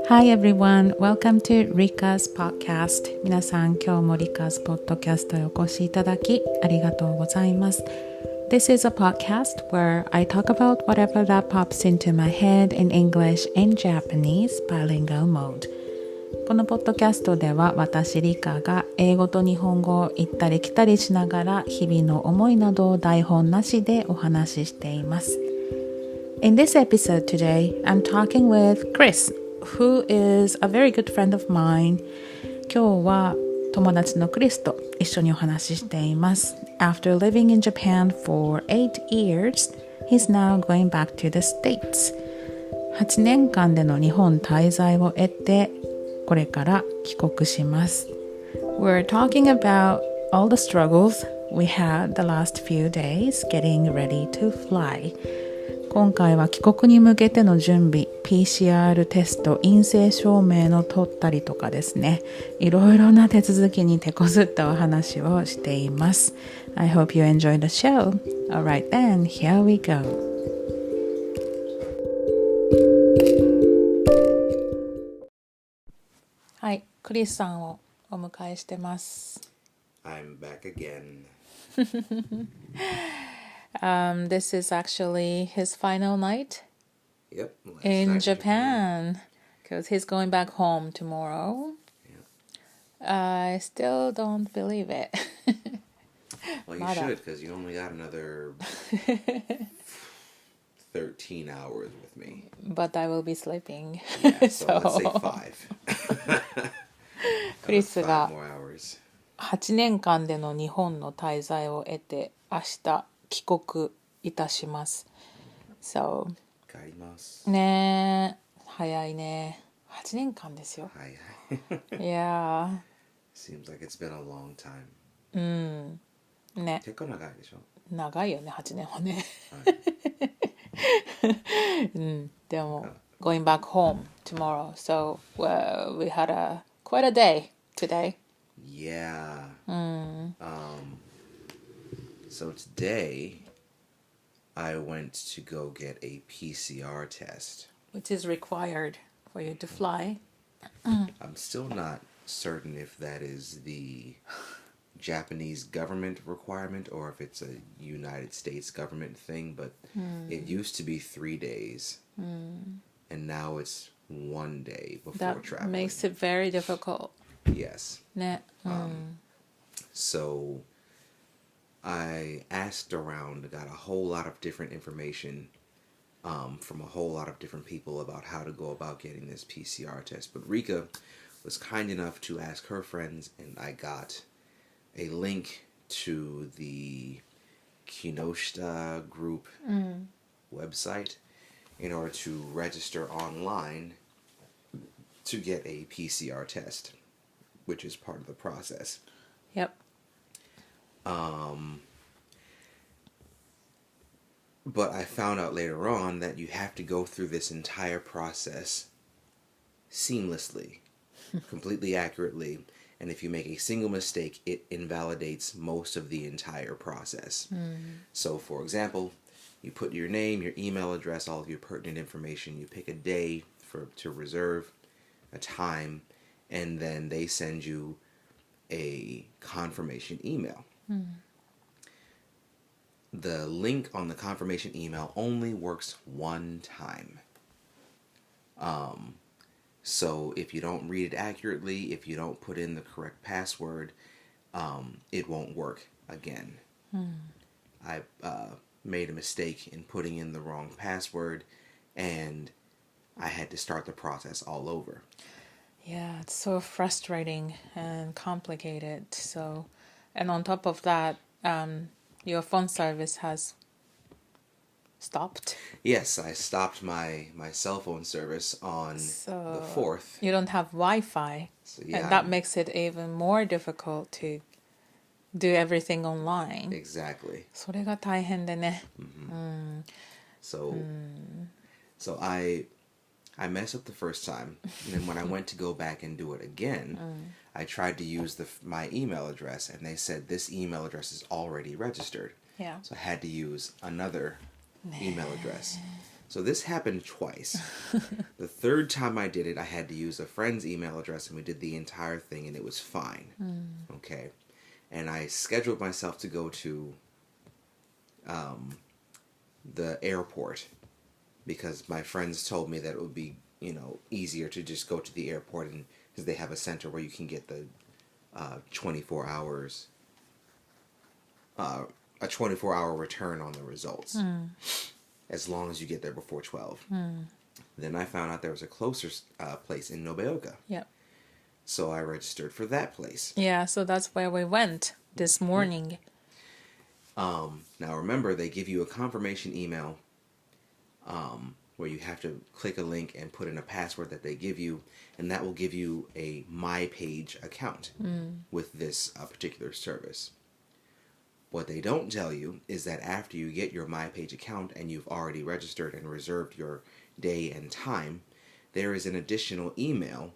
Hi everyone, welcome to Rika's podcast. 皆さん、今日も Rika's podcast へお越しいただきありがとうございます。This is a podcast where I talk about whatever that pops into my head in English and Japanese bilingual mode. このポッドキャストでは私リカが英語と日本語を行ったり来たりしながら日々の思いなどを台本なしでお話ししています。In this episode today, I'm talking with Chris.Who is a very good friend of mine. 今日は友達のクリスと一緒にお話ししています。After living in Japan for 8 years, he's now going back to the States. 8年間での日本滞在を得て、これから帰国します。We're talking about all the struggles we had the last few days getting ready to fly.今回は帰国に向けての準備、PCR テスト、陰性証明の取ったりとかですね、いろいろな手続きに手こずったお話をしています。I hope you enjoy the show. Alright then, here we go. はい、クリスさんをお迎えしてます。I'm back again. This is actually his final night Yep. in Japan because he's going back home tomorrow. Yep. I still don't believe it. Well, you should because you only got another 13 hours with me. But I will be sleeping. Yeah, so let's say 5. クリスが 5 more hours. 8年間での日本の滞在を得て明日帰国いたします。So 帰ります。ねえ、早いね。8年間ですよ。はいはい。Yeah. Seems like it's been a long time. うん。ね。結構長いでしょ？長いよね、8年はね。うん。でも、going back home tomorrow. So, we had quite a day today. Yeah. So today, I went to go get a PCR test. Which is required for you to fly. I'm still not certain if that is the Japanese government requirement or if it's a United States government thing, but it used to be 3 days, and now it's 1 day before That traveling. makes it very difficult. Yes. ね。So I asked around, got a whole lot of different information from a whole lot of different people about how to go about getting this PCR test. But Rika was kind enough to ask her friends, and I got a link to the Kinoshita group website in order to register online to get a PCR test, which is part of the process. Yep. But I found out later on that you have to go through this entire process seamlessly, completely accurately, and if you make a single mistake, it invalidates most of the entire process. So, for example, you put your name, your email address, all of your pertinent information, you pick a day to reserve, a time, and then they send you a confirmation email. The link on the confirmation email only works one time. So if you don't read it accurately, if you don't put in the correct password, it won't work again. I made a mistake in putting in the wrong password, and I had to start the process all over. Yeah, it's so frustrating and complicated. So, and on top of that, your phone service has stopped. Yes, I stopped my cell phone service on the 4th. You don't have Wi-Fi. So, yeah, and that makes it even more difficult to do everything online. Exactly. それが大変でね。So I messed up the first time, and then when I went to go back and do it again, I tried to use my email address, and they said this email address is already registered. Yeah. So I had to use another email address. So this happened twice. The third time I did it, I had to use a friend's email address, and we did the entire thing, and it was fine. Okay. And I scheduled myself to go to the airport because my friends told me that it would be, easier to just go to the airport, and because they have a center where you can get the 24 hours, a 24-hour return on the results, as long as you get there before 12. Then I found out there was a closer place in Nobeoka. Yep. So I registered for that place. Yeah, so that's where we went this morning. Now remember, they give you a confirmation email where you have to click a link and put in a password that they give you, and that will give you a My Page account with this particular service. What they don't tell you is that after you get your My Page account and you've already registered and reserved your day and time, there is an additional email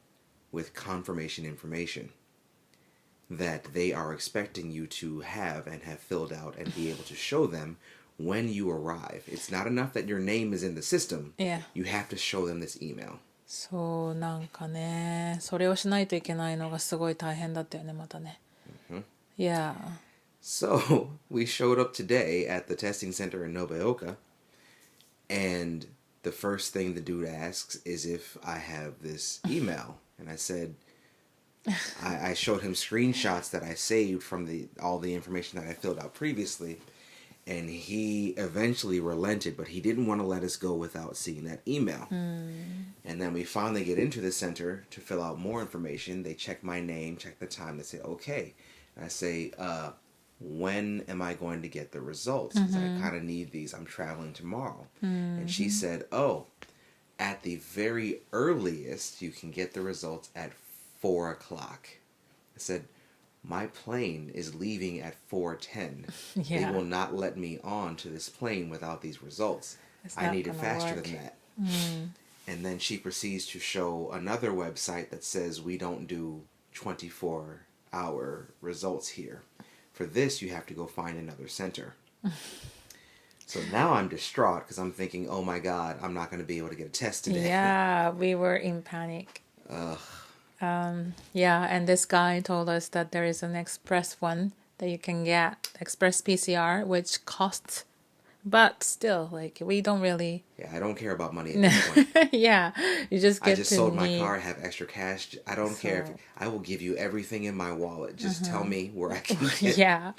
with confirmation information that they are expecting you to have and have filled out and be able to show them when you arrive. It's not enough that your name is in the system. Yeah. You have to show them this email. そうなんかね、それをしないといけないのがすごい大変だったよね、またね。Yeah. So we showed up today at the testing center in Nobeoka, and the first thing the dude asks is if I have this email. And I said, I showed him screenshots that I saved from all the information that I filled out previously, and he eventually relented, but he didn't want to let us go without seeing that email. And then we finally get into the center to fill out more information. They check my name, check the time. They say, okay. And I say, when am I going to get the results? Because I kind of need these. I'm traveling tomorrow. And she said, at the very earliest, you can get the results at 4 o'clock. I said, my plane is leaving at 4:10. Yeah. They will not let me on to this plane without these results. I need it faster than that. And then she proceeds to show another website that says we don't do 24-hour results here. For this, you have to go find another center. So now I'm distraught because I'm thinking, oh my God, I'm not going to be able to get a test today. Yeah, we were in panic. Yeah, and this guy told us that there is an express one that you can get, express PCR, which costs, but still, like, we don't really... Yeah, I don't care about money at this point. Yeah, you just get I just sold my car, have extra cash. I don't care. I will give you everything in my wallet. Just tell me where I can get Yeah,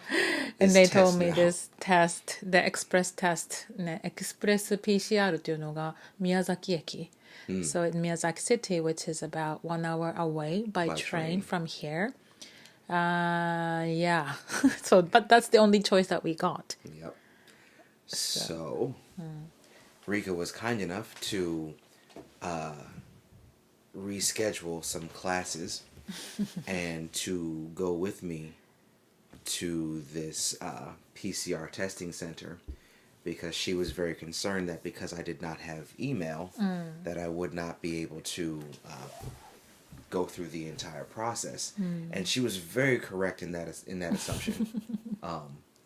and they told me this test, the express test, ね、エクスプレス PCR っていうのが宮崎駅。So in Miyazaki City, which is about 1 hour away by train from here. Yeah. So, but that's the only choice that we got. Yep. So, Rika was kind enough to reschedule some classes and to go with me to this PCR testing center, because she was very concerned that because I did not have email, that I would not be able to go through the entire process. And she was very correct in that assumption.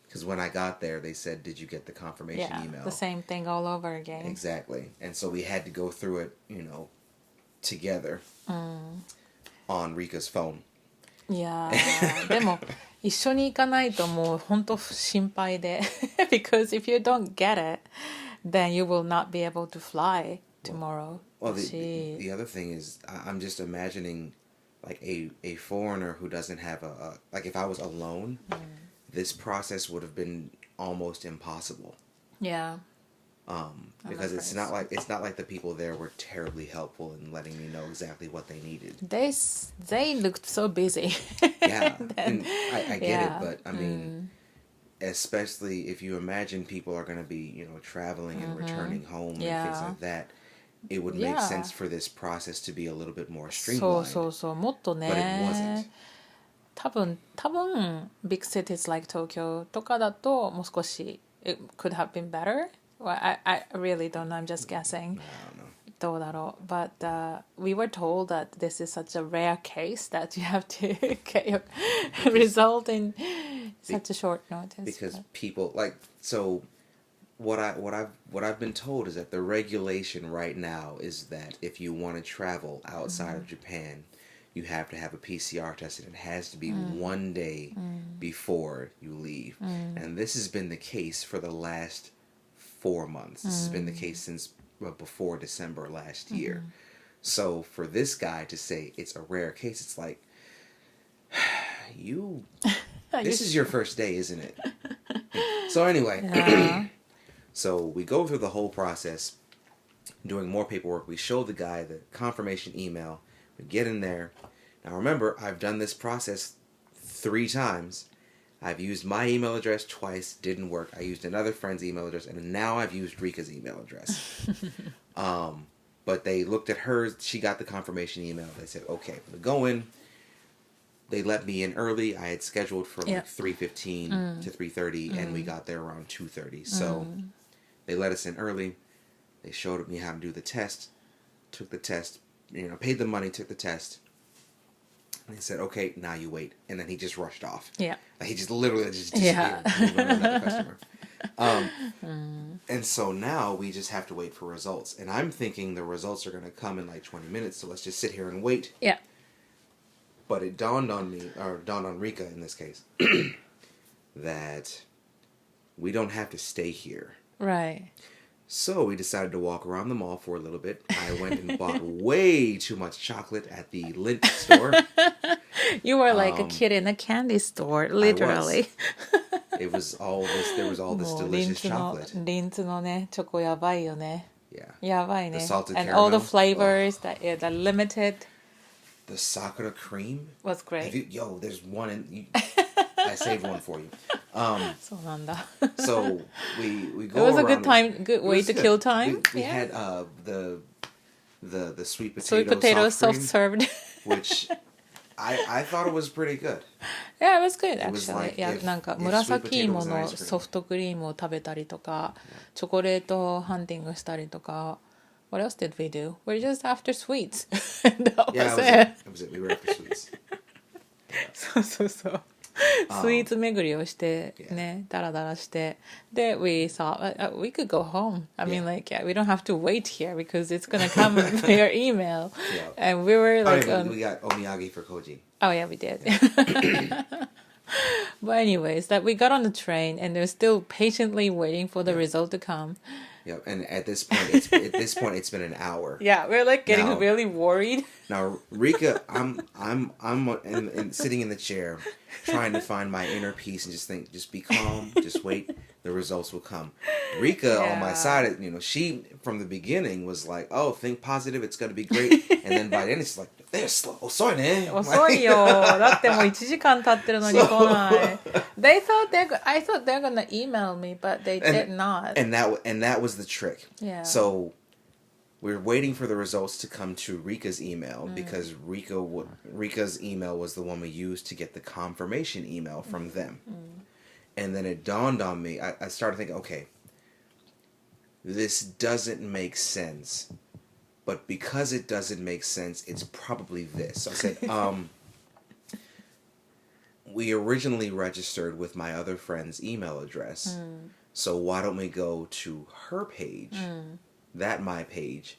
Because when I got there, they said, did you get the confirmation email? The same thing all over again. Exactly. And so we had to go through it, together on Rika's phone. いやーでも一緒に行かないともう本当心配でbecause if you don't get it, then you will not be able to fly tomorrow. Well, the other thing is, I'm just imagining like a foreigner who doesn't have like if I was alone, this process would have been almost impossible. Yeah. Because it's not like the people there were terribly helpful in letting me know exactly what they needed. They looked so busy. Yeah, and I get it, but I mean, especially if you imagine people are going to be, traveling and returning home and things like that, it would make sense for this process to be a little bit more streamlined. そうもっとね。But it wasn't. 多分 big cities like Tokyo とかだともう少し it could have been better. Well, I really don't know. I'm just guessing. I don't know. どうだろう But we were told that this is such a rare case that you have to get your result in such a short notice. Because people, so what I've been told is that the regulation right now is that if you want to travel outside of Japan, you have to have a PCR test, and it has to be 1 day before you leave. And this has been the case for the last 4 months. This has been the case since before December last year. So for this guy to say it's a rare case, it's like, this is your first day, isn't it? So anyway, so we go through the whole process, doing more paperwork. We show the guy the confirmation email. We get in there. Now remember, I've done this process 3 times. I've used my email address twice, didn't work. I used another friend's email address, and now I've used Rika's email address. But they looked at hers. She got the confirmation email. They said, okay, we go in. They let me in early. I had scheduled for like 3:15 to 3:30, and we got there around 2:30. So they let us in early. They showed me how to do the test. Took the test. Paid the money. Took the test. And they said, "Okay, now you wait." And then he just rushed off. Yeah. Like he just literally just disappeared. Another customer. And so now we just have to wait for results. And I'm thinking the results are going to come in like 20 minutes. So let's just sit here and wait. Yeah. But it dawned on me, or dawned on Rika in this case, that we don't have to stay here. Right. So we decided to walk around the mall for a little bit. I went and bought way too much chocolate at the Lindt store. You were like a kid in a candy store, literally. It was all this. There was all this delicious chocolate. リンツのね、チョコやばいよね。Yeah. やばいね。The salted And caramel. all the flavors that the limited The Sakura cream was great. There's one in. I saved one for you. そうなんだ。So we go. It was a around, good way to kill time. We had the sweet Sweet potato potato soft cream, soft-served. which I thought it was pretty good. Yeah, it was good It was actually. like いや、 if- なんか if 紫 sweet potato 芋 was の ice cream. ソフトクリームを食べたりとか、チョコレートハンティングしたりとか。What else did we do? We're just after sweets. That Yeah, was that was it. We were after sweets. そうそうそう。スイーツ巡りをしてね、ダラダラして。で、we thought we could go home. I mean, like, we don't have to wait here because it's gonna come via email. Yeah. And we were like, we got omiyagi for Koji. oh yeah, we did. But anyways, that we got on the train and they're still patiently waiting for the result to come. Yeah, and at this point, it's been an hour. Yeah, we're like getting Now- really worried. Now, Rika, I'm sitting in the chair, trying to find my inner peace and just be calm, just wait. The results will come. Rika on my side, she from the beginning was like, "Oh, think positive. It's gonna be great." And then by the end, it's like, "They're slow. 遅いね." 遅いよ。だってもう1時間経ってるのに来ない。I thought they're gonna email me, but they did not. And that was the trick. Yeah. So we're waiting for the results to come to Rika's email because Rika's email was the one we used to get the confirmation email from them. And then it dawned on me. I started thinking, okay, this doesn't make sense. But because it doesn't make sense, it's probably this. So I said, we originally registered with my other friend's email address. So why don't we go to her page, my page,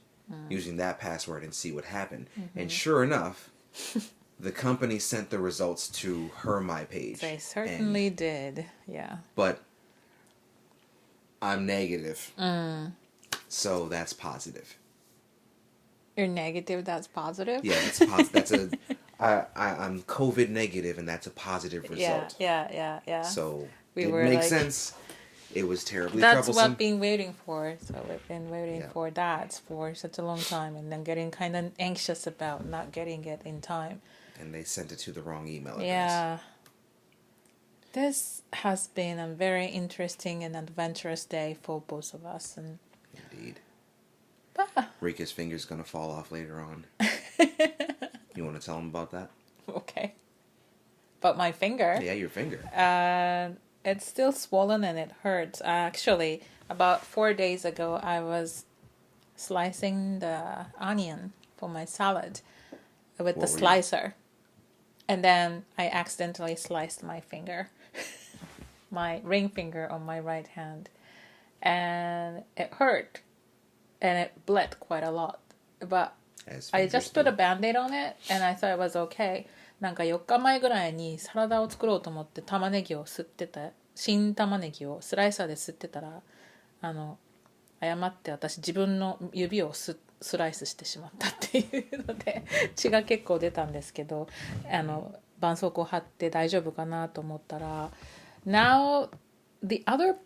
using that password and see what happened? And sure enough, the company sent the results to my page. They certainly did. Yeah. But I'm negative. So that's positive. You're negative, that's positive? Yeah, that's positive. I'm COVID negative, and that's a positive result. Yeah. So We it were makes like- sense. It was terribly That's troublesome. what we've been waiting for. So we've been waiting for that for such a long time and then getting kind of anxious about not getting it in time. And they sent it to the wrong email address. Yeah. This has been a very interesting and adventurous day for both of us. And Indeed. Rika's finger's going to fall off later on. You want to tell him about that? okay. But my finger... Yeah, your finger. It's still swollen and it hurts. Actually, about 4 days ago, I was slicing the onion for my salad with the slicer. And then I accidentally sliced my finger, my ring finger on my right hand. and it hurt and it bled quite a lot. But As I fingers just put do. a band-aid on it and I thought it was okay. なんか4日前ぐらいにサラダを作ろうと思って玉ねぎを吸ってた、新玉ねぎをスライサーで吸ってたら、誤って私自分の指をスライスしてしまったっていうので血が結構出たんですけど、絆創膏貼って大丈夫かなと思ったら、Now the other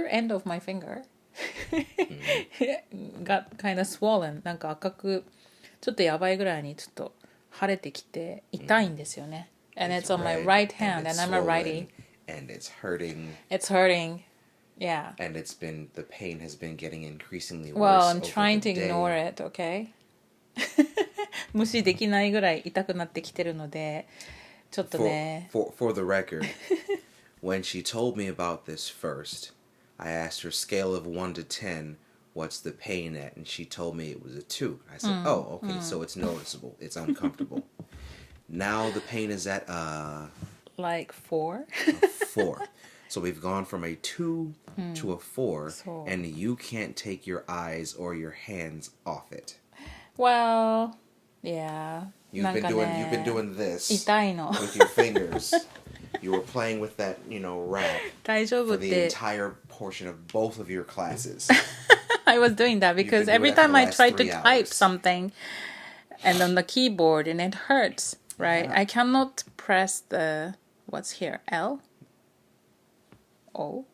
end of my finger got kind of swollen. なんか赤くちょっとやばいぐらいにちょっと腫れてきて痛いんですよね。And it's on my right hand and I'm a righty. And it's hurting. It's hurting. Yeah. And the pain has been getting increasingly worse. Well, I'm over trying to the day. ignore it, okay? 無視できないぐらい痛くなってきてるので、ちょっとね。For the record, when she told me about this first, I asked her scale of 1 to 10, what's the pain at? And she told me it was a 2. I said, oh, okay, so it's noticeable. It's uncomfortable. Now the pain is at Like 4? 4. So we've gone from a 2 to a 4, So- and you can't take your eyes or your hands off it. Well, yeah. You've なん been か doing ね you've been doing this 痛いの。 with your fingers. You were playing with that, wrap 大丈夫 for っ the て。 entire portion of both of your classes. I was doing that because been doing every that for time the I last try to 3 type hours. something and on the keyboard and it hurts, right? Yeah. I cannot press the, what's here? L? O?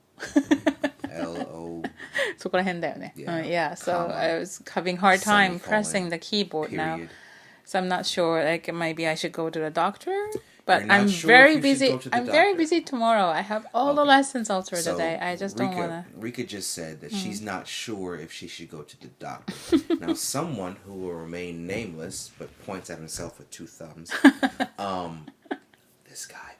L-O そこら辺だよね。 Yeah. Yeah, so Comma. I was having hard time Semicolon. pressing the keyboard now. period. So I'm not sure, like maybe I should go to the doctor. But You're not I'm sure very if you should busy. go to the I'm very doctor. busy tomorrow. I have all the Okay. lessons all through So the day. I just don't wanna. Rika just said that she's not sure if she should go to the doctor. Now, someone who will remain nameless but points at himself with 2 thumbs, this guy,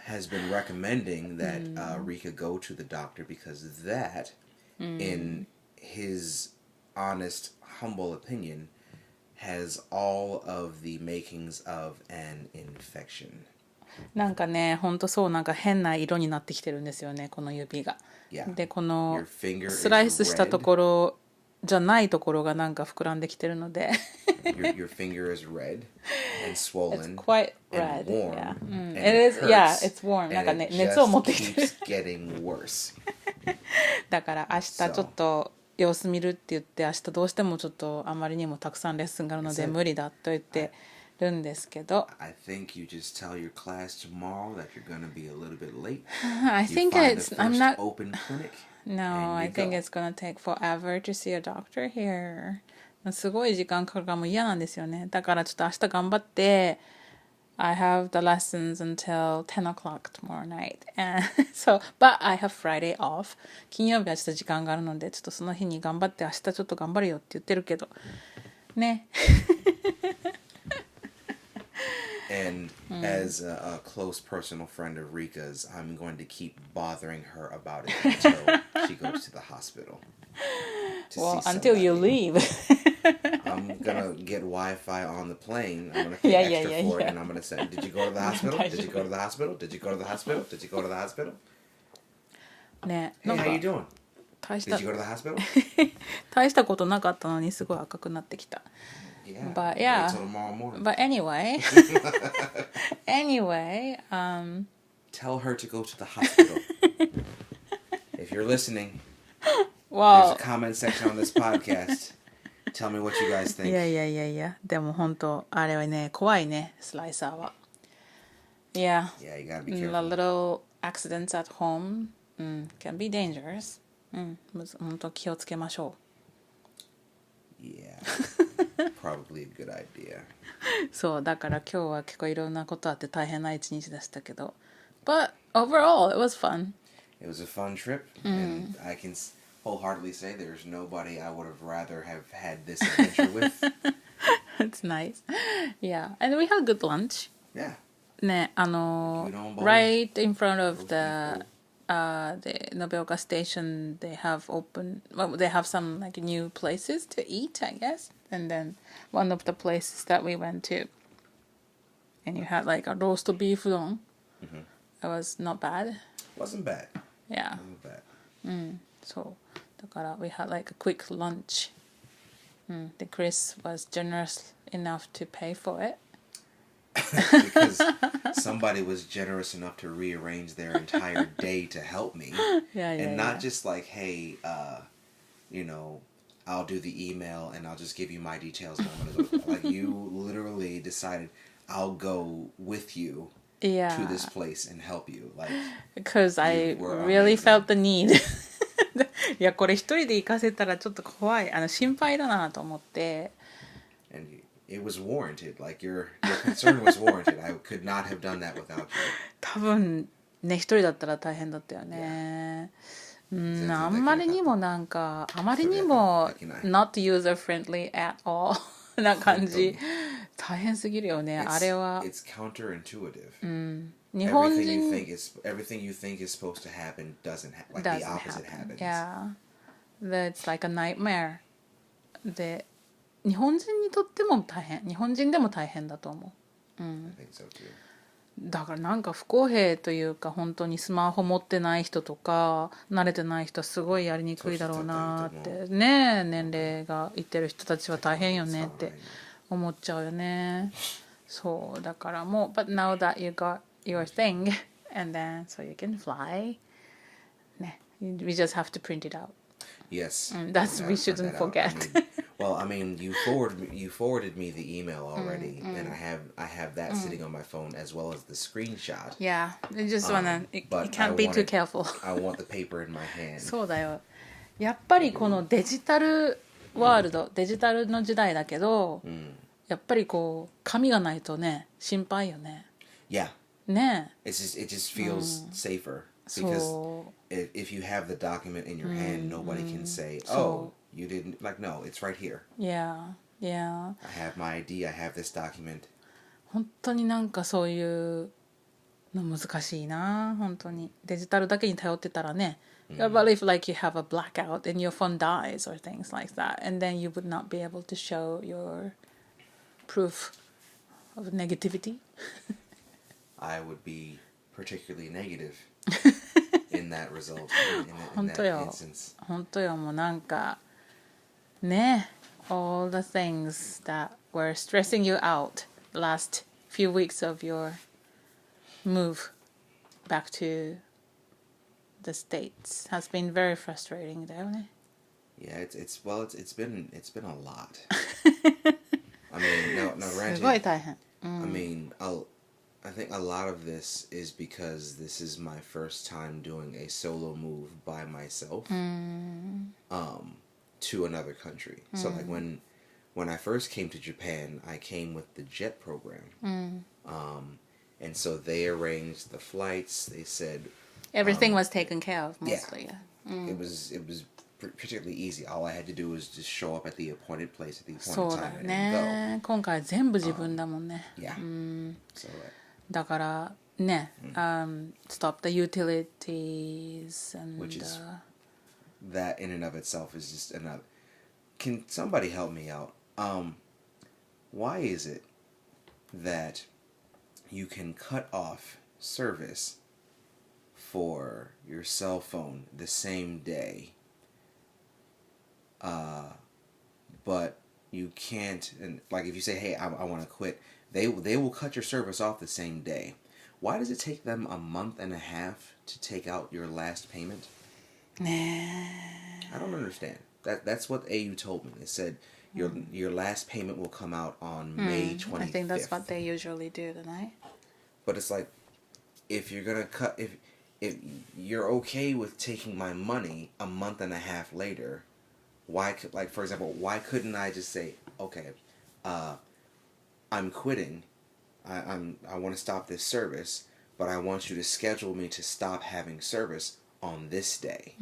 has been recommending that Rika go to the doctor because that, in his honest, humble opinion, has all of the makings of an infection. なんかね、ほんとそう、なんか変な色になってきてるんですよね、この指が。 Yeah. で、この Your finger is スライスしたと red. ころじゃないところがなんか膨らんできてるので。Your finger is red and swollen. It's quite and red. warm. Yeah. And It is, yeah, hurts, it's warm. なん and かね、 it 熱を持 just ってきてる。 keeps getting worse. だから明日ちょっと様子見るって言って、明日どうしてもちょっとあまりにもたくさんレッスンがあるので Is it- 無理だと言ってるんですけど。I think you just tell your class tomorrow that you're going to be a little bit late. I You think find it's, the I'm first not, open clinic. no, and I you think go. it's gonna take forever to see a doctor here. すごい時間かかるからもう嫌なんですよね。だからちょっと明日頑張って、I have the lessons until 10 o'clock tomorrow night. And so, but I have Friday off. 金曜日はちょっと時間があるので、ちょっとその日に頑張って、明日ちょっと頑張るよって言ってるけど。ね。And as a close personal friend of Rika's, I'm going to keep bothering her about it until she goes to the hospital. To Well, see until you somebody. leave. I'm gonna get Wi-Fi on the plane. I'm gonna pay Yeah, extra yeah, for it, yeah. and I'm gonna say, "Did you go to the hospital? Did you go to the hospital? Did you go to the hospital? Did you go to the hospital? ね。 Hey, なん how you か doing? 大し Did た you go to the hospital? 大したことなかったのにすごい赤くなってきた。 Yeah. But Wait yeah. till tomorrow morning. But anyway, Tell her to go to the hospital. If you're listening, there's well, a comment section on this podcast. Tell me what you guys い think. やいやいやいや、でも本当あれはね、怖いね、スライサーは。Yeah, Yeah, you gotta be a careful. little accidents at home, can be dangerous. 本当気をつけましょ Yeah. Probably a good idea. う。そうだから今日は結構いろんなことあって大変な一日でしたけど、But overall, it was fun. It was a fun trip, and I can wholeheartedly say there's nobody I would have rather have had this adventure with. It's nice. Yeah, and we had good lunch. Yeah. ね、Udon bowl. right in front of Roast the Nobeoka station, they have they have some like new places to eat, I guess. And then one of the places that we went to, and you had like a roast beef udon. It was not bad. Wasn't bad. Yeah. Wasn't bad. そうだから we had like a quick lunch、で Chris was generous enough to pay for it because somebody was generous enough to rearrange their entire day to help me. And not just like, hey, you know, I'll do the email and I'll just give you my details and I'm gonna go. Like, you literally decided I'll go with you to this place and help you. Like, because I really felt the need. いやこれ一人で行かせたらちょっと怖い心配だなと思って。And it was warranted. Like your concern was warranted. I could not have done that without you. 多分ね一人だったら大変だったよね。あんまりにもなんかあまりにも not user friendly at all な感じ。大変すぎるよね。あれは。It's counterintuitive. 日本人 everything you think is supposed to happen doesn't happen. Like the opposite happens. Yeah. That's like a nightmare. で日本人にとっても大変。日本人でも大変だと思う。I think so too. だからなんか不公平というか本当にスマホ持ってない人とか慣れてない人はすごいやりにくいだろうなってね年齢がいってる人たちは大変よねって思っちゃうよね。そうだからもう But now that you got your thing and then so you can fly ね We just have to print it out. Yes. That's we shouldn't forget. I mean, you forwarded me the email already, and I have that sitting on my phone as well as the screenshot. Yeah, you just wanna you can't be too careful. I want the paper in my hand. そうだよ。やっぱりこのデジタルワールド、デジタルの時代だけど、やっぱりこう紙がないとね心配よね。Yeah. ね。It just feels safer because if you have the document in your hand, nobody can say, "Oh, you didn't." Like, no, it's right here. Yeah, yeah. I have my ID. I have this document. 本当になんかそういうの難しいな本当にデジタルだけに頼ってたらね。But if like you have a blackout and your phone dies or things like that, and then you would not be able to show your proof of negativity. I would be particularly negative in that result. In that instance. 本当よもうなんかね all the things that were stressing you out the last few weeks of your move back to the States has been very frustrating だよね。Yeah, it's been a lot. I mean, no, granted. すごい大変。I mean, I think a lot of this is because this is my first time doing a solo move by myself to another country. So like when I first came to Japan, I came with the JET program. And so they arranged the flights. They said everything was taken care of mostly. Yeah. It was particularly easy. All I had to do was just show up at the appointed place at the appointed time and then go. 今回全部自分だもんね。Yeah. So だからね、stop the utilities and which is that in and of itself is just another. Can somebody help me out? Why is it that you can cut off service for your cell phone the same day, but you can't? And like if you say, "Hey, I want to quit," they will cut your service off the same day. Why does it take them a month and a half to take out your last payment? I don't understand. That's what AU told me. It said your last payment will come out on May 25th. I think that's what they usually do, don't I? But it's like if you're gonna cut if you're okay with taking my money a month and a half later, why could like for example why couldn't I just say okay, I'm quitting. I want to stop this service, but I want you to schedule me to stop having service on this day.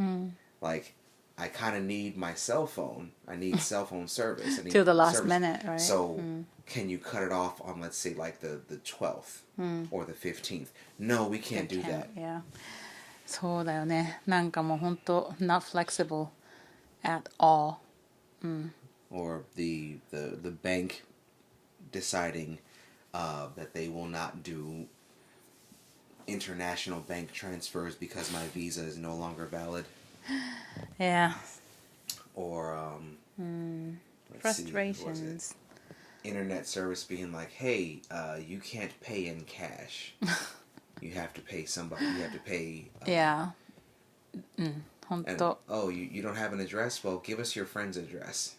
Like, I kind of need my cell phone. I need cell phone service. I need Till the last service. minute, right? So, can you cut it off on, let's say, like the 12th or the 15th? No, we can't do that. Yeah. そうだよね。なんかもう本当 not flexible at all. Or the bank deciding that they will not do international bank transfers because my visa is no longer valid. Yeah. Or Frustrations. Internet service being like, hey, you can't pay in cash. You have to pay somebody. You have to pay. Yeah. And, you don't have an address? Well, give us your friend's address.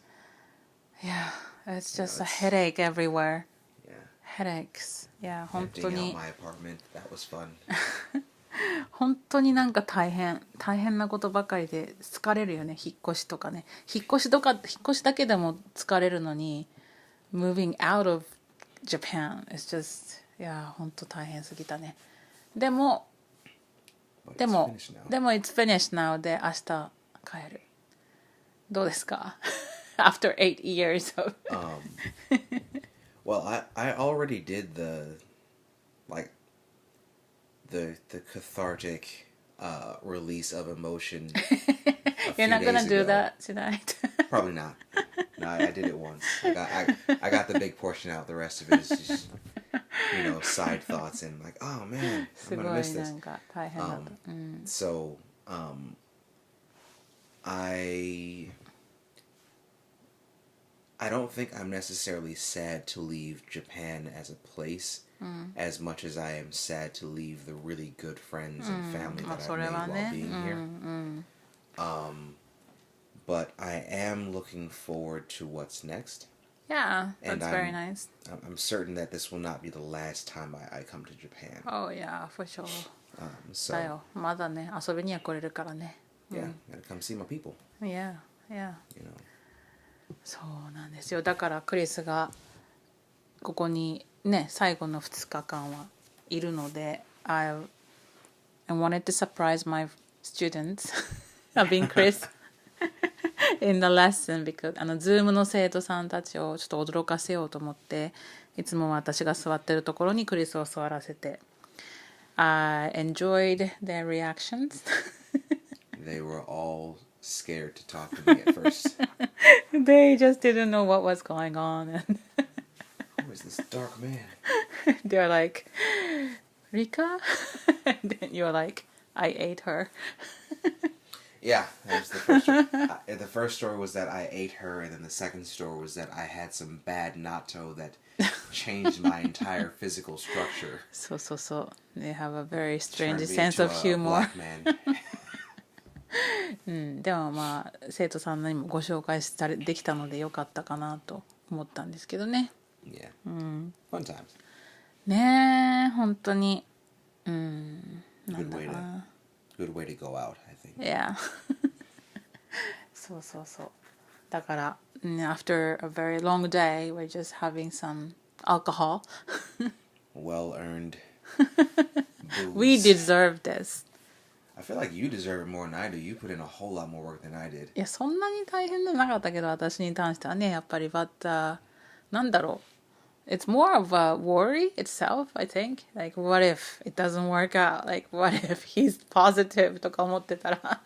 Yeah. It's just a headache everywhere. Yeah. Headaches. Yeah. 本当 Emptying に out my apartment. That was fun. 本当になんか大変なことばかりで疲れるよね。引っ越しとかね。引っ越しだけでも疲れるのに moving out of Japan is just いや本当大変すぎたね。でも it's finished now で明日帰る。どうですか？After 8 years of Well, I already did the cathartic release of emotion. You're not gonna do that tonight. Probably not. No, I did it once. I got the big portion out. The rest of it is just side thoughts and like, oh man, I'm gonna miss this. So I don't think I'm necessarily sad to leave Japan as a place as much as I am sad to leave the really good friends and family that I've made while being here. But I am looking forward to what's next. Yeah, that's very nice. I'm certain that this will not be the last time I come to Japan. Oh yeah, for sure. So だよ。まだね、遊びには来れるからね。Yeah, gotta come see my people. Yeah. そうなんですよ。だからクリスがここにね最後の2日間はいるので I wanted to surprise my students being Chris in the lesson because Zoom の生徒さんたちをちょっと驚かせようと思っていつも私が座ってるところにクリスを座らせて I enjoyed their reactions They were all scared to talk to me at first. They just didn't know what was going on. And who is this dark man? They're like, Rika? And then you're like, I ate her. Yeah, that was the first story. The first story was that I ate her, and then the second story was that I had some bad natto that changed my entire physical structure. So. They have a very strange Turned me sense into of a humor. black man. でもまあ生徒さんにもご紹介できたのでよかったかなと思ったんですけどね。Yeah. Fun times. ねえ本当になんだかな。Good way to go out, I think. Yeah. そう。だから、after a very long day, we're just having some alcohol. Well-earned booze. We deserve this. I feel like you deserve it more than I do. You put in a whole lot more work than I did. いやそんなに大変じゃなかったけど私に関してはねやっぱりなんだろう It's more of a worry itself, I think. Like, what if it doesn't work out? Like, what if he's positive? とか思ってたら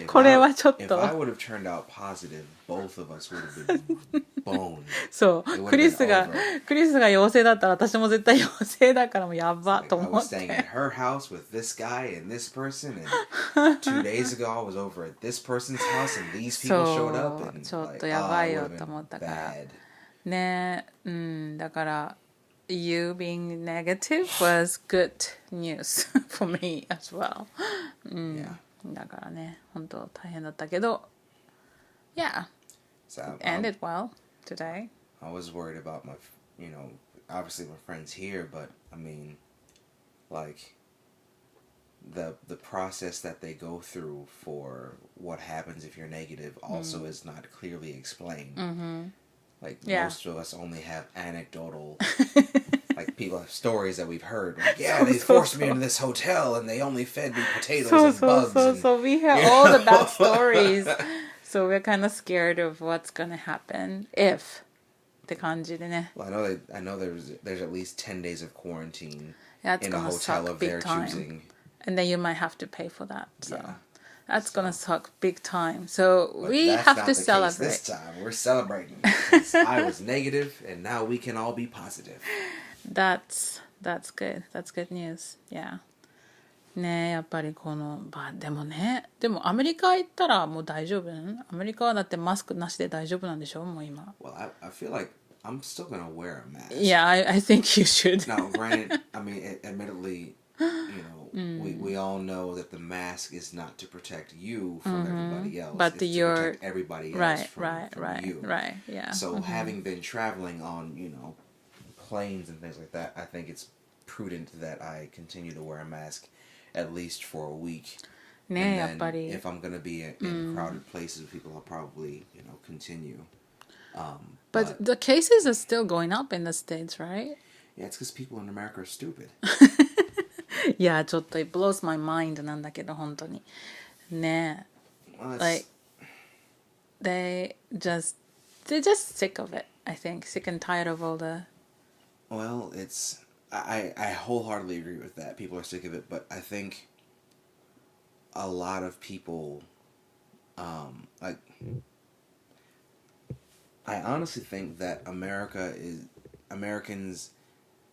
これはちょっと If I would have turned out positive, both of us would have been boned. そうクリスが陽性だったら私も絶対陽性だからもうやばと思って I was staying at her house with this guy and this person and 2 days ago I was over at this person's house and these people showed up and ちょっとやばいよと思ったからねだから You being negative was good news for me as well. Yeah. だからね本当大変だったけど Yeah, so ended well today. I was worried about my obviously my friends here, but I mean like the process that they go through for what happens if you're negative also is not clearly explained. Like most of us only have anecdotal like people have stories that we've heard. Like, yeah, they forced me into this hotel and they only fed me potatoes and bugs. So we have all the bad stories. So we're kind of scared of what's gonna happen if って感じでね。Well, I know there's at least 10 days of quarantine That's in a gonna hotel suck of big their time. choosing. And then you might have to pay for that. So Yeah. That's gonna suck big time. So But we that's have not to the celebrate. Case this time we're celebrating. 'Cause I was negative and now we can all be positive. That's good. That's good news. Yeah. ね、やっぱりでもね、でもアメリカ行ったらもう大丈夫？アメリカはだってマスクなしで大丈夫なんでしょもう今。Well, I feel like I'm still gonna wear a mask. Yeah, I think you should. Now, granted, I mean, admittedly, we all know that the mask is not to protect you from everybody else. But it's to protect everybody else from you. Right, yeah. So having been traveling on, planes and things like that, I think it's prudent that I continue to wear a mask at least for a week. ね、 And やっ then ぱり。 if I'm going to be in crowded places with people, I'll probably, continue. But the cases are still going up in the States, right? Yeah, it's because people in America are stupid. いや、ちょっと it blows my mind なんだけど、本当に。ね。Well, Like, they're just sick of it, I think. Sick and tired of all the... Well, I wholeheartly agree with that. People are sick of it, but I think a lot of people, I honestly think that Americans,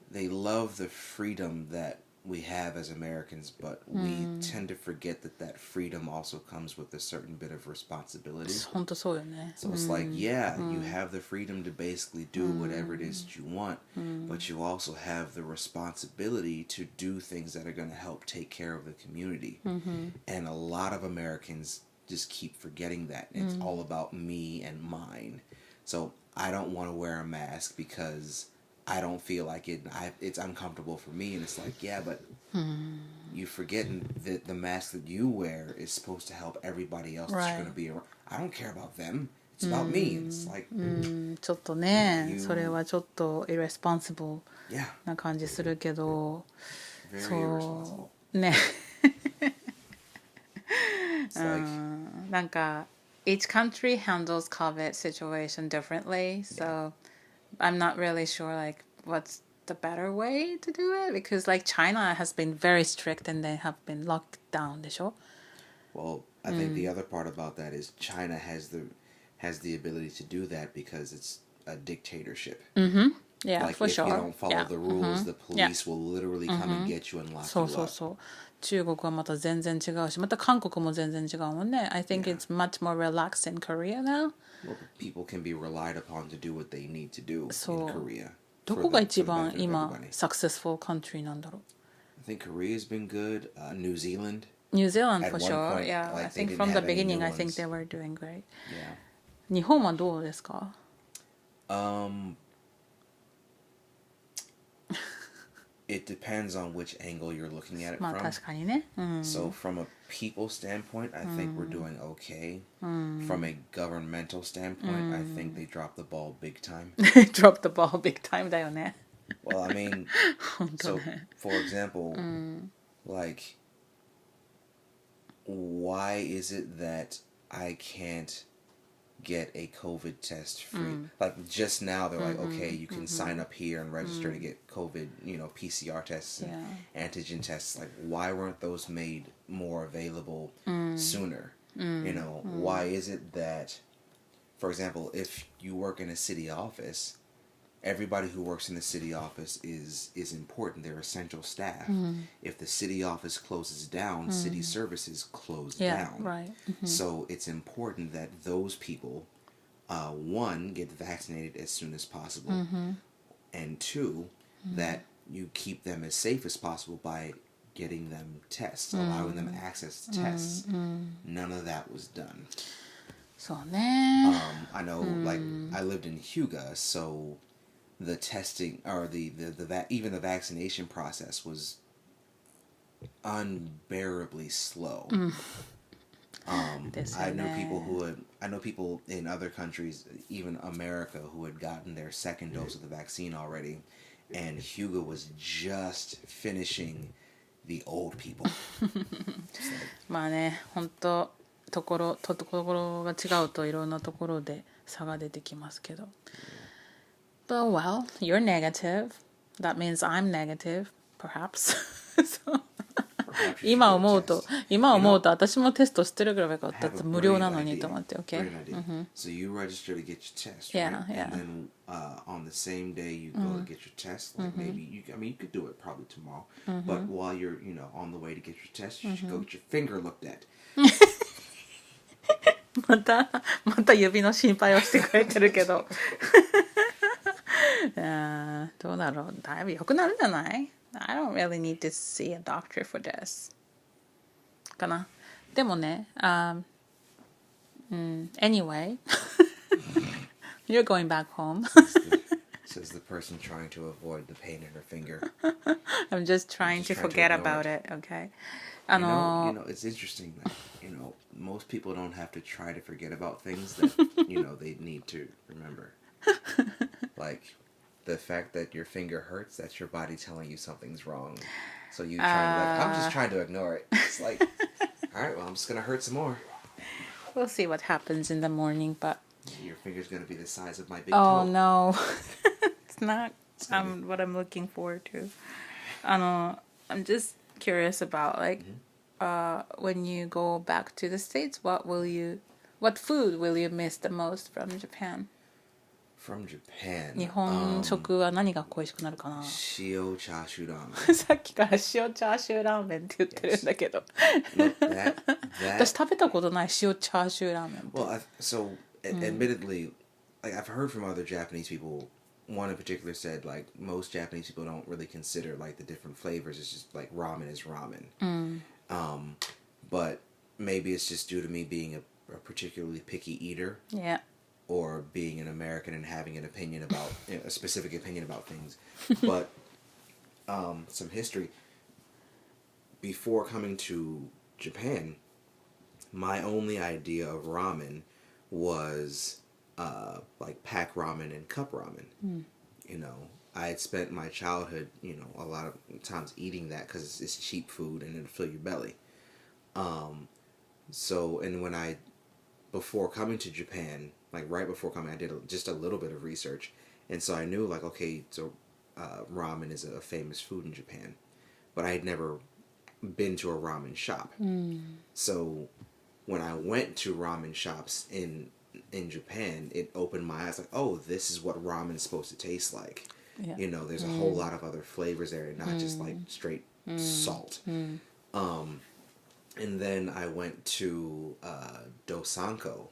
they love the freedom that we have as Americans, but we tend to forget that freedom also comes with a certain bit of responsibility. 本当そうよね。 So it's like, yeah, you have the freedom to basically do whatever it is that you want, but you also have the responsibility to do things that are going to help take care of the community. And a lot of Americans just keep forgetting that. It's all about me and mine. So I don't want to wear a mask because I don't feel like it's uncomfortable for me. And it's like, yeah, but you forgetting that the mask that you wear is supposed to help everybody else that's going to be around. I don't care about them. It's about me. And it's like, ちょっとね、それはちょっと irresponsible yeah, な感じするけど、 very そ irresponsible. う、ね。 It's like, なんか each country handles COVID situation differently, so I'm not really sure like what's the better way to do it, because like China has been very strict and they have been locked down でしょ? well, I think the other part about that is China has the ability to do that because it's a dictatorship. Yeah, Like for if sure. you don't follow Yeah. the rules, the police will literally come and get you and lock そう you そう up. そう。中国はまた全然違うし、また韓国も全然違うもんね。I think it's much more relaxed in Korea now. Well, people can be relied upon to do what they need to do in そう。 Korea. ど for こが the- 一 for the 番 benefit of 今 everybody. successful country なんだろ I think Korea's been good. New Zealand. う。New Zealand At for one sure. point, Yeah, like, I they think didn't from the have any beginning new I think ones. they were doing great. Yeah. 日本はどうですか? It depends on which angle you're looking at it まあ from. 確かにね。So from a people standpoint, I think we're doing okay. From a governmental standpoint, I think they dropped the ball big time. Drop the ball big time だよね。 Well, I mean, 本当 so ね。 for example, like, why is it that I can't get a COVID test free? Like just now they're like, okay, you can sign up here and register to get COVID, PCR tests and antigen tests. Like, why weren't those made more available sooner? Why is it that, for example, if you work in a city office, everybody who works in the city office is important. They're essential staff. If the city office closes down, city services close Yeah, down. right. So it's important that those people, one, get vaccinated as soon as possible, and two, that you keep them as safe as possible by getting them tests, allowing them access to tests. None of that was done. そうね。 I know, like, I lived in Hyuga, so the testing or even the vaccination process was unbearably slow. I know people in other countries, even America, who had gotten their second dose of the vaccine already, and Hyuga was just finishing the old people. まあね、本当ところが違うといろんなところで差が出てきますけど。But well, you're negative. That means I'm negative, perhaps. So, perhaps you should 今 get a 思うと test. 今 You 思う know, と私もテストしてるぐらいよかった I have a 無料 great なのに idea. と思って OK Great idea. So you register to get your test, Yeah, right? yeah. And then on the same day you go to get your test, like maybe you could do it probably tomorrow. But while you're, on the way to get your test, you should go get your finger looked at. また指の心配をしてくれてるけどどうだろうだいぶ良くなるんじゃない I don't really need to see a doctor for this かなでもね、anyway you're going back home Says the person trying to avoid the pain in her finger. I'm just trying to forget about it, okay? It's interesting that, most people don't have to try to forget about things that, they need to remember. Like, the fact that your finger hurts, that's your body telling you something's wrong. So you try to, I'm just trying to ignore it. It's like, all right, well, I'm just going to hurt some more. We'll see what happens in the morning, but... Your finger's going to be the size of my big toe. toe. No. It's not what I'm looking forward to. I'm just curious about, when you go back to the States, what food will you miss the most from Japan? From Japan. 日本食は何が恋しくなるかな塩チャーシューラーメン。さっきから塩チャーシューラーメンって言ってるんだけど。私食べたことない塩チャーシューラーメン。Well, admittedly, I've heard from other Japanese people, one in particular said, most Japanese people don't really consider, the different flavors. It's just, ramen is ramen. But maybe it's just due to me being a particularly picky eater. Yeah. Or being an American and having an opinion about, a specific opinion about things. But some history. Before coming to Japan, my only idea of ramen was pack ramen and cup ramen. I had spent my childhood, a lot of times eating that because it's cheap food and it'll fill your belly. And before coming to Japan, right before coming, I did just a little bit of research. And so I knew, ramen is a famous food in Japan. But I had never been to a ramen shop. So when I went to ramen shops in Japan, it opened my eyes, this is what ramen's supposed to taste like. Yeah. There's a whole lot of other flavors there, not just, straight salt. And then I went to Dosanko,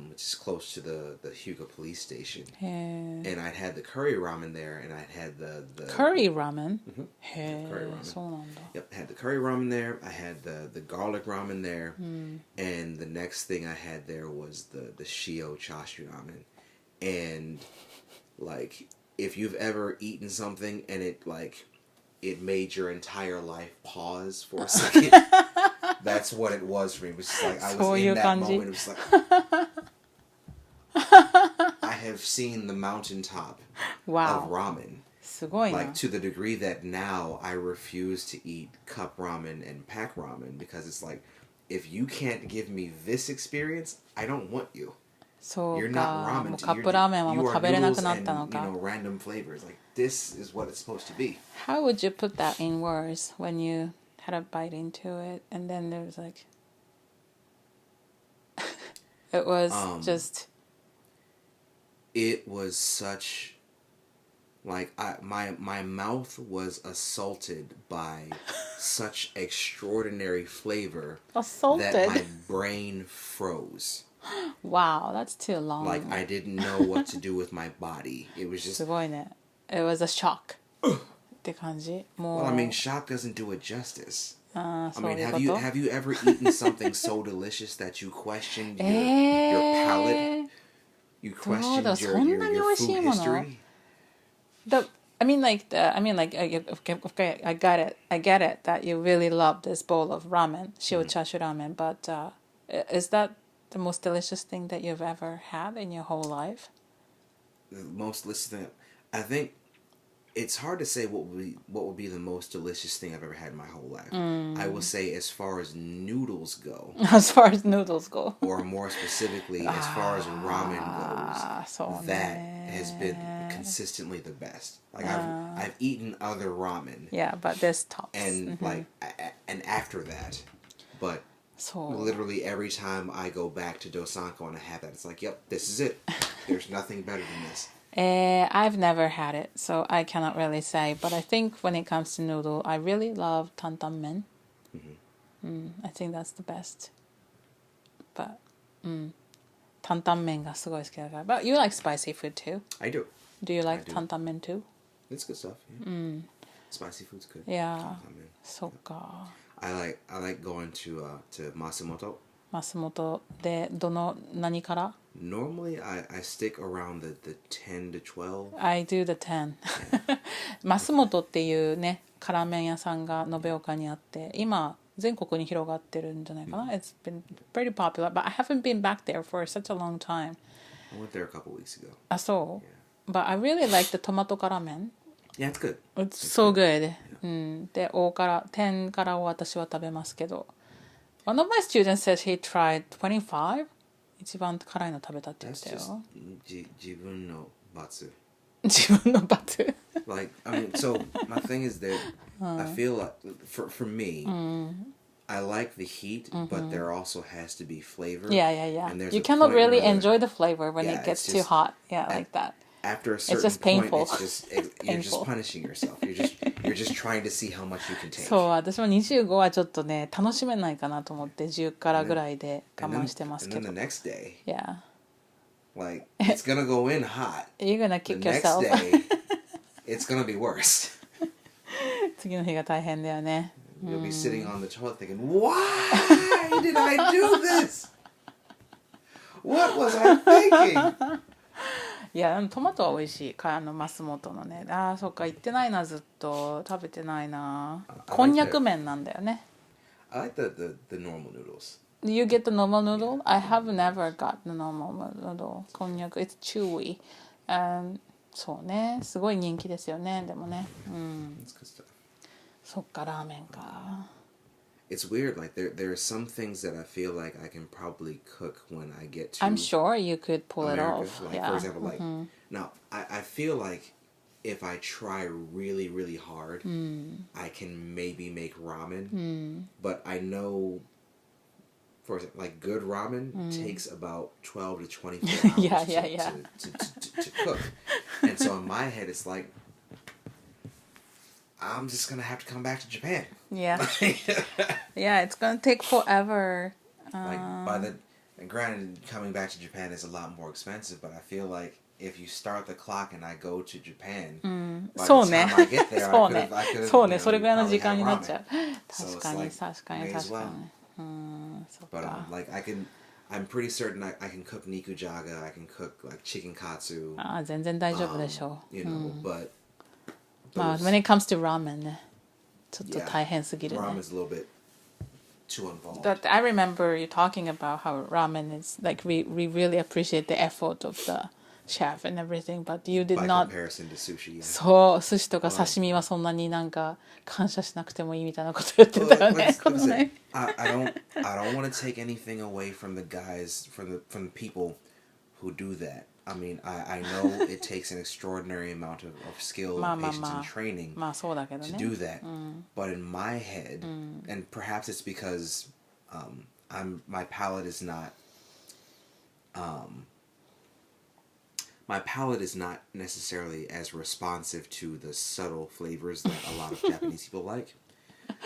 which is close to the Hyuga police station. And I'd had the curry ramen there, and I'd had the curry ramen? Curry ramen. Yep, I had the curry ramen there. I had the garlic ramen there. And the next thing I had there was the shio chashu ramen. And, if you've ever eaten something and it made your entire life pause for a second. That's what it was for me. It was just I was in that moment. It was I have seen the mountaintop of ramen. すごいな。To the degree that now I refuse to eat cup ramen and pack ramen because it's if you can't give me this experience, I don't want you. そうか、もうカップラーメンはもう食べれなくなったのか。Random flavors. This is what it's supposed to be. How would you put that in words when you had a bite into it and then there was it was just... It was such... my mouth was assaulted by such extraordinary flavor that my brain froze. Wow, that's too long. I didn't know what to do with my body. It was just... すごいね。It was a shock. って感じ。もう。Well, shock doesn't do it justice. そういうこと。have you ever eaten something so delicious that you questioned your palate? You questioned your food history? Okay, I get it that you really love this bowl of ramen, shio chashu ramen, but is that the most delicious thing that you've ever had in your whole life? The most delicious thing, I think it's hard to say what would be the most delicious thing I've ever had in my whole life. I will say as far as noodles go. As far as noodles go. Or more specifically, as far as ramen goes, that has been consistently the best. Like I've eaten other ramen. Yeah, but this tops. And like and after that, but literally every time I go back to Dosanko and I have that, it's like, yep, this is it. There's nothing better than this. I've never had it, so I cannot really say. But I think when it comes to noodle, I really love tantan men. I think that's the best. But tantan men がすごい好きだから。But you like spicy food too? I do. Do you like tantan men too? It's good stuff. Yeah. Spicy food's good. Yeah. そっか。I like going to Masumoto. 松本で何から Normally I stick around the 10 to 12. I do the 10. 松本っていうね辛麺屋さんが延岡にあって今全国に広がってるんじゃないかな。It's been pretty popular, but I haven't been back there for such a long time. I went there a couple weeks ago. あ、そう。But I really like the トマト辛麺。Yeah, it's good. It's so good. で、大辛、10辛を私は食べますけど。One of my students says he tried 25. 一番辛いの食べたって言ってたよ。自分の罰。自分の罰。Like, I mean, so my thing is that I feel like for me, I like the heat, but there also has to be flavor. Yeah. And there's you a cannot point really where enjoy the flavor when it gets too hot. Yeah, like that. After a certain just painful. point, you're just punishing yourself. You're just trying to see how much you can take. そう、私も25はちょっとね、楽しめないかなと思って10からぐらいで我慢してますけど。And then the next day, yeah, like it's gonna go in hot. You're gonna kick the yourself. Next day, it's gonna be worse. 次の日が大変だよね。You'll be sitting on the toilet thinking, "Why did I do this? What was I thinking?" いや、トマトは美味しい。松本のね。ああ、そっか、行ってないな、ずっと。食べてないな。こんにゃく麺なんだよね。I like the normal noodles. You get the normal noodle? I have never got the normal noodle. こんにゃく、it's chewy. そうね、すごい人気ですよね、でもね。That's good stuff. そっか、ラーメンか。It's weird, like there are some things that I feel like I can probably cook when I get to I'm sure you could pull America. it off. Like, Yeah. for example, like now I feel like if I try really, really hard, I can maybe make ramen. But I know for example, like good ramen takes about 12 to 24 hours to cook. And so in my head it's like I'm just gonna have to come back to Japan. Yeah. Yeah, it's gonna take forever. Granted, coming back to Japan is a lot more expensive, but I feel like if you start the clock and I go to Japan, by the time I get there, I could have そうね、それぐらいの時間になっちゃう。確かに、 like, 確かに、 may as 確か well. に。そっ But か。 like I'm pretty certain I can cook nikujaga, I can cook like chicken katsu. ああ、全然大丈夫でしょう。You know, but まあ、when it comes to ramen ね、ちょっと大変すぎるね。ramen's a little bit too involved. But I remember you talking about how ramen is like we really appreciate the effort of the chef and everything, but you did By not. comparison to sushi. Yeah. そう、寿司とか刺身はそんなになんか感謝しなくてもいいみたいなこと言ってたよね。このね。I don't want to take anything away from the guys, from the people who do that. I mean, I know it takes an extraordinary amount of skill, patience, and training まあそうだけどね。to do that. But in my head, and perhaps it's because my palate is not necessarily as responsive to the subtle flavors that a lot of Japanese people like.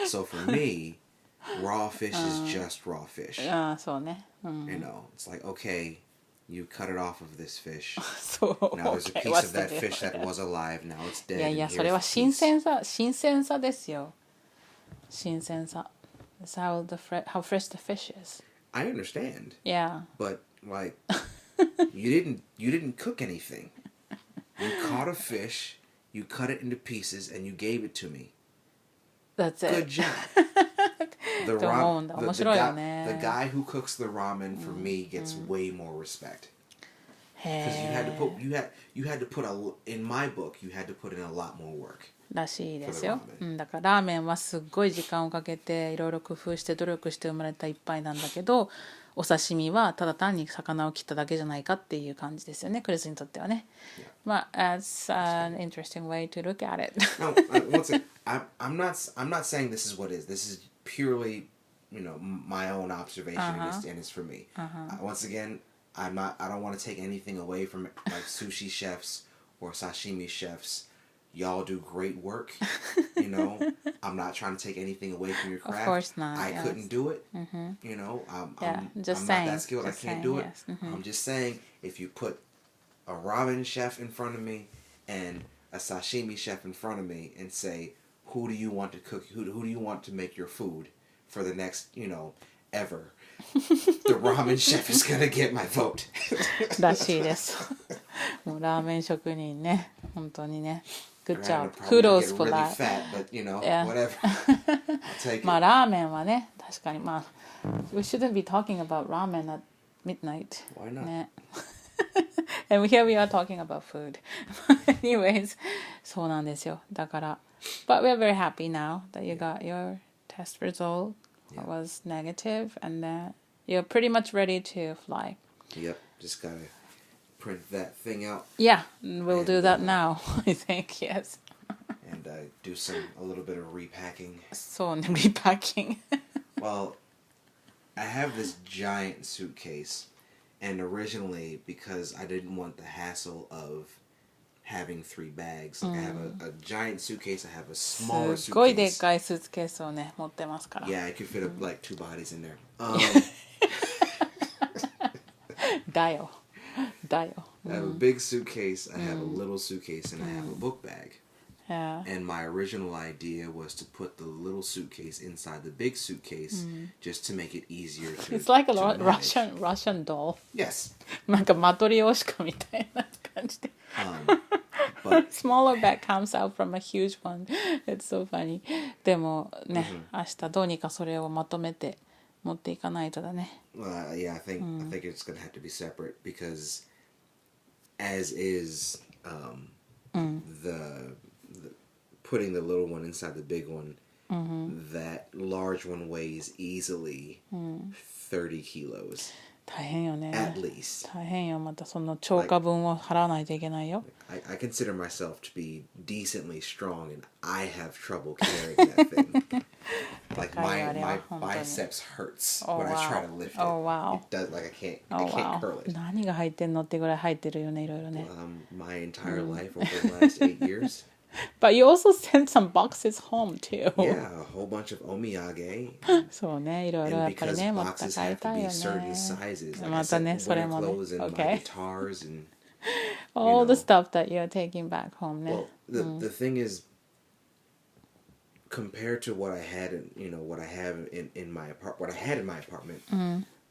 So for me, raw fish is just raw fish. ああ、そうね。You know, it's like, okay, you cut it off of this fish. そう。Now there's a piece of that fish that was alive. Now it's dead. いやいや、 and それは here's 新 the 鮮さ、新鮮さですよ。新鮮さ。That's how fresh the fish is. I understand. Yeah. But like, you didn't cook anything. You caught a fish, you cut it into pieces, and you gave it to me. That's it. Good job. The guy who cooks the ramen for me gets way more respect. Because you had to put in my book you had to put in a lot more work. らしいですよ、だからラーメンはすっごい時間をかけていろいろ工夫して努力して生まれた一杯なんだけど、お刺身はただ単に魚を切っただけじゃないかっていう感じですよね、クリスにとってはね。まあ、that's an interesting way to look at it. No, once again, I'm not saying this is what it is. This is purely, my own observation, and it's for me. Once again, I don't want to take anything away from like sushi chefs or sashimi chefs. Y'all do great work. I'm not trying to take anything away from your craft. Of course not. I couldn't do it. I'm just not saying, that skilled. I can't do it. Yes. I'm just saying, if you put a ramen chef in front of me and a sashimi chef in front of me and say, who do you want to cook? Who do you want to make your food for the next, ever? The ramen chef is gonna get my vote. らしいです。もうラーメン職人ね、本当にね。Good job. Kudos for that. Fat, but whatever. I'll take it. まあラーメンはね、確かにまあ we shouldn't be talking about ramen at midnight. Why not? ね。And here we are talking about food. Anyways, そうなんですよ。だから、but we're very happy now that you got your test result. It was negative, and then you're pretty much ready to fly. Yep, just gotta print that thing out. Yeah, we'll do that now. I think yes. And do a little bit of repacking. そうね、repacking. Well, I have this giant suitcase, and originally because I didn't want the hassle of having 3 bags. Like I have a giant suitcase. I have a smaller suitcase. すごいでっかいスーツケースをね持ってますから。Yeah, I could fit up like 2 bodies in there. だよ。I have a big suitcase. I have a little suitcase, and I have a book bag. Yeah. And my original idea was to put the little suitcase inside the big suitcase, just to make it easier to. It's like a to Russian doll. Yes. なんかマトリオシカみたいな感じで。But Smaller bag comes out from a huge one. It's so funny. でもね、明日どうにかそれをまとめて持っていかないとだね。yeah, I think it's gonna have to be separate because, as is, the putting the little one inside the big one, that large one weighs easily 30 kilos. 大変よね。At least. 大変よ。またその超過分を払わないといけないよ。I consider myself to be decently strong, and I have trouble carrying that thing. Like my biceps hurts when I try to lift it. Oh wow. It does like I can't curl it. 何が入ってんのってぐらい入ってるよね、いろいろね。My entire life over the last 8 years. But you also sent some boxes home too. Yeah, a whole bunch of omiyage. そうね、いろいろやっ And ぱり because ね、持って boxes 帰り have to たい be よ certain ね。 sizes. Like I また said, ね、それ winter もね。 clothes and my Okay. guitars and All the stuff that you're taking back home ね。 well, the thing is, compared to what I had, what I have in my what I had in my apartment,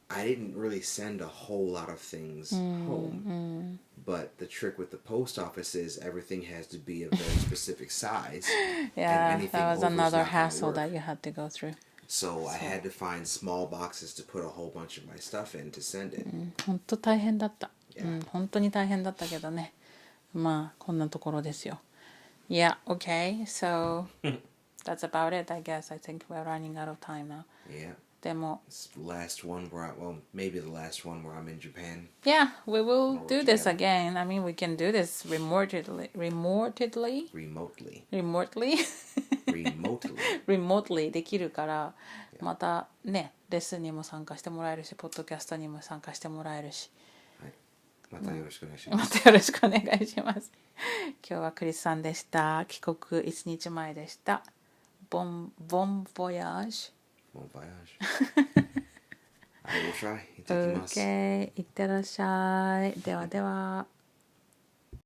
I didn't really send a whole lot of things home. But the trick with the post office is everything has to be a very specific size. Yeah, and anything that was over is another not gonna hassle work. that you had to go through. So I had to find small boxes to put a whole bunch of my stuff in to send it. 本当大変だった。 Yeah. 本当に大変だったけどね。まあこんなところですよ。Yeah, okay. So that's about it, I guess. I think we're running out of time now. Yeah. でも It's the last one maybe the last one where I'm in Japan. Yeah, we will Or do this together. again. I mean, we can do this remotely. Remotely. Remotely できるから、またね、レッスンにも参加してもらえるし、ポッドキャストにも参加してもらえるし。はい。またよろしくお願いします。またよろしくお願いします。今日はクリスさんでした。帰国1日前でした。Bon voyage. Bon voyage. I will try. いただきます。OK。いってらっしゃい。ではでは。